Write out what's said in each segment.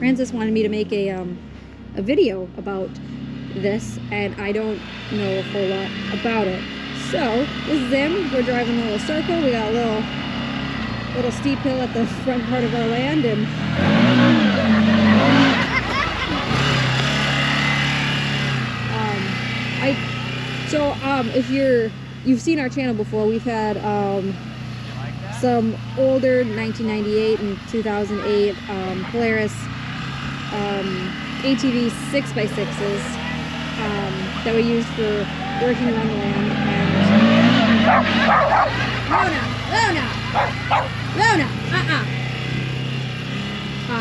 Francis wanted me to make a video about this, and I don't know a whole lot about it. So this is him. We're driving a little circle. We got a little steep hill at the front part of our land, and if you've seen our channel before, we've had some older 1998 and 2008 Polaris ATV 6x6s that we used for working around the land.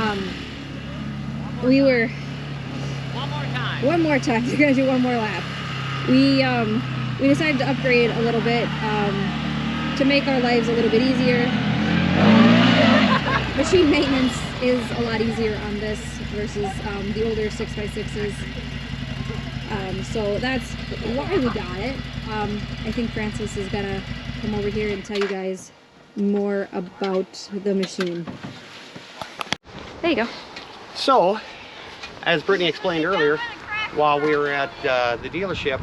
And we were one more time. We're gonna do one more lap. We decided to upgrade a little bit to make our lives a little bit easier. Machine maintenance is a lot easier on this versus the older 6x6s. So that's why we got it. I think Francis is gonna come over here and tell you guys more about the machine. There you go. So, as Brittany explained earlier, while we were at the dealership,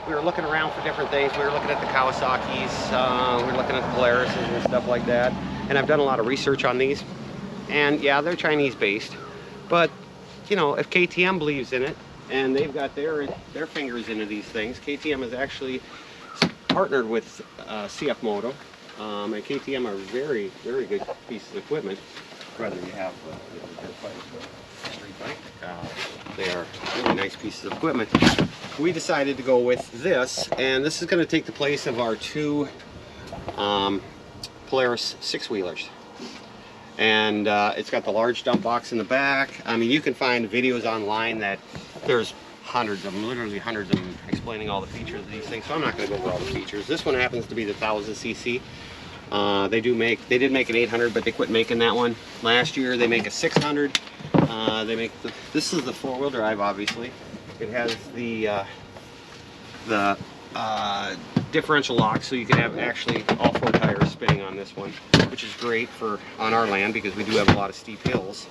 we were looking around for different things. We were looking at the Kawasaki's, we were looking at the Polarises and stuff like that. And I've done a lot of research on these. And yeah, they're Chinese based. But, you know, if KTM believes in it, and they've got their fingers into these things, KTM has actually partnered with CFMoto. And KTM are very, very good pieces of equipment. Whether you have a dirt bike or a street bike, they are really nice pieces of equipment. We decided to go with this, and this is going to take the place of our two Polaris 6-wheelers. And it's got the large dump box in the back. I mean, you can find videos online that there's hundreds of them, literally hundreds of them, explaining all the features of these things. So I'm not going to go over all the features. This one happens to be the 1000cc. They did make an 800, but they quit making that one last year. They make a 600. This is the 4-wheel drive, obviously. It has the differential lock, so you can have actually all 4 tires spinning on this one, which is great on our land because we do have a lot of steep hills.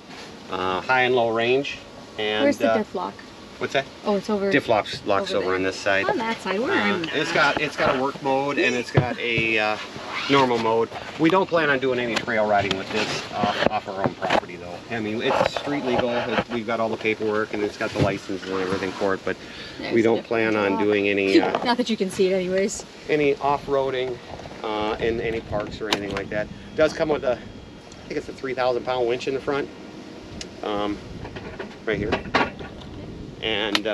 High and low range. And where's the diff lock? What's that? Oh, it's over. Diff locks over on this side. On that side, where I'm not. It's got a work mode and it's got a normal mode. We don't plan on doing any trail riding with this off our own property, though. I mean, it's street legal. We've got all the paperwork and it's got the license and everything for it, but we don't plan on doing any. Not that you can see it, anyways. Any off-roading in any parks or anything like that. It does come with I think it's a 3,000-pound winch in the front, right here. And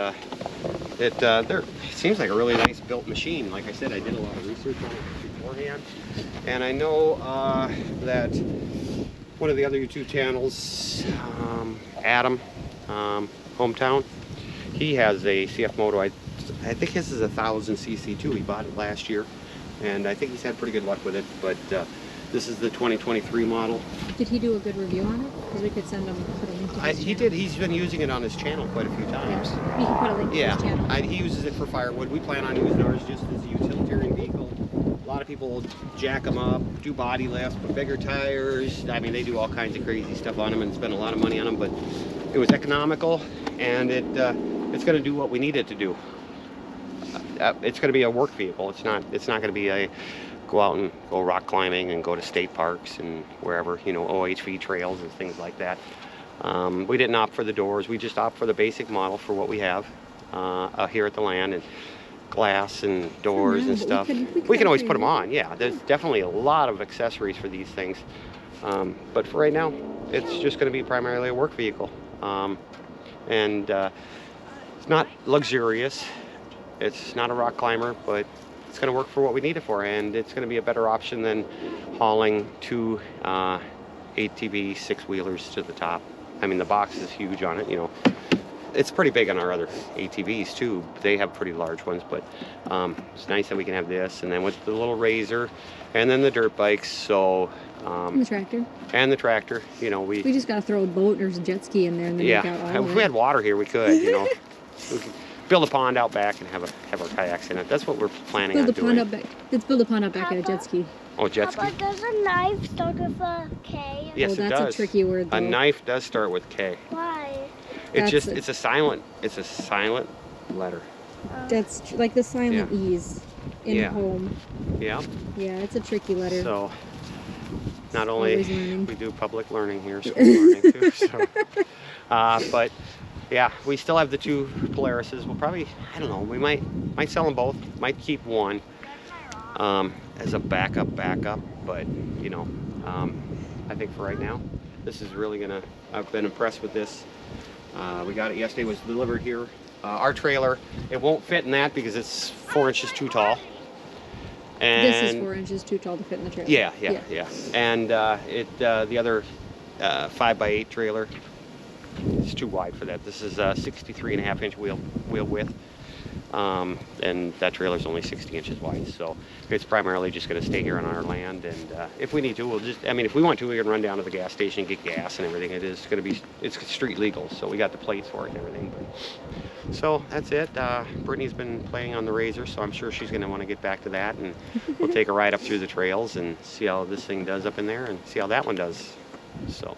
it seems like a really nice built machine. Like I said, I did a lot of research on it beforehand, and I know that one of the other YouTube channels, Adam, Hometown, he has a CFMoto. I think his is a 1000cc too. He bought it last year, and I think he's had pretty good luck with it. But this is the 2023 model. Did he do a good review on it? Because we could send him, put a link to his He did. He's been using it on his channel quite a few times. Yeah. We can put a link to his channel. He uses it for firewood. We plan on using ours just as a utilitarian vehicle. A lot of people jack them up, do body lifts, put bigger tires. I mean, they do all kinds of crazy stuff on them and spend a lot of money on them. But it was economical, and it's going to do what we need it to do. It's going to be a work vehicle. It's not going to be a go out and go rock climbing and go to state parks and wherever, you know, OHV trails and things like that. We didn't opt for the doors. We just opt for the basic model for what we have here at the land, and glass and doors and stuff. We can always put them on. Yeah, there's definitely a lot of accessories for these things. But for right now, it's just going to be primarily a work vehicle. And it's not luxurious. It's not a rock climber, but it's going to work for what we need it for, and it's going to be a better option than hauling two ATV 6-wheelers to the top. I mean, the box is huge on it, you know. It's pretty big on our other ATVs too. They have pretty large ones, but it's nice that we can have this, and then with the little Razor, and then the dirt bikes. So and the tractor. And the tractor. You know, we just gotta throw a boat or a jet ski in there, and then if we had water here, we could. You know, build a pond out back and have our kayaks in it. That's what we're planning on Build a pond doing. up back. Let's build a pond up back at a jet ski. Oh, jet ski? Papa, does a knife start with a K? Yes, Oh, it that's does. a tricky word, though. A knife does start with K. Why? It's a silent letter. That's like the silent E's in Yeah. home. Yeah. Yeah, it's a tricky letter. So not Always only learning. we do public learning here, school learning too. So, but yeah, we still have the 2 Polarises. We'll probably, I don't know, we might sell them both. Might keep one as a backup. But you know, I think for right now, this is really gonna. I've been impressed with this. We got it yesterday. It was delivered here. Our trailer, it won't fit in that because it's 4 inches too tall. And This is 4 inches too tall to fit in the trailer. Yeah. And the other 5x8 trailer is too wide for that. This is a 63.5 inch wheel width. And that trailer is only 60 inches wide, so it's primarily just going to stay here on our land. And if we need to, we'll just, I mean, if we want to, we can run down to the gas station and get gas and everything. It's street legal, so we got the plates for it and everything. But, so that's it. Brittany's been playing on the Razor, so I'm sure she's going to want to get back to that, and we'll take a ride up through the trails and see how this thing does up in there and see how that one does. So.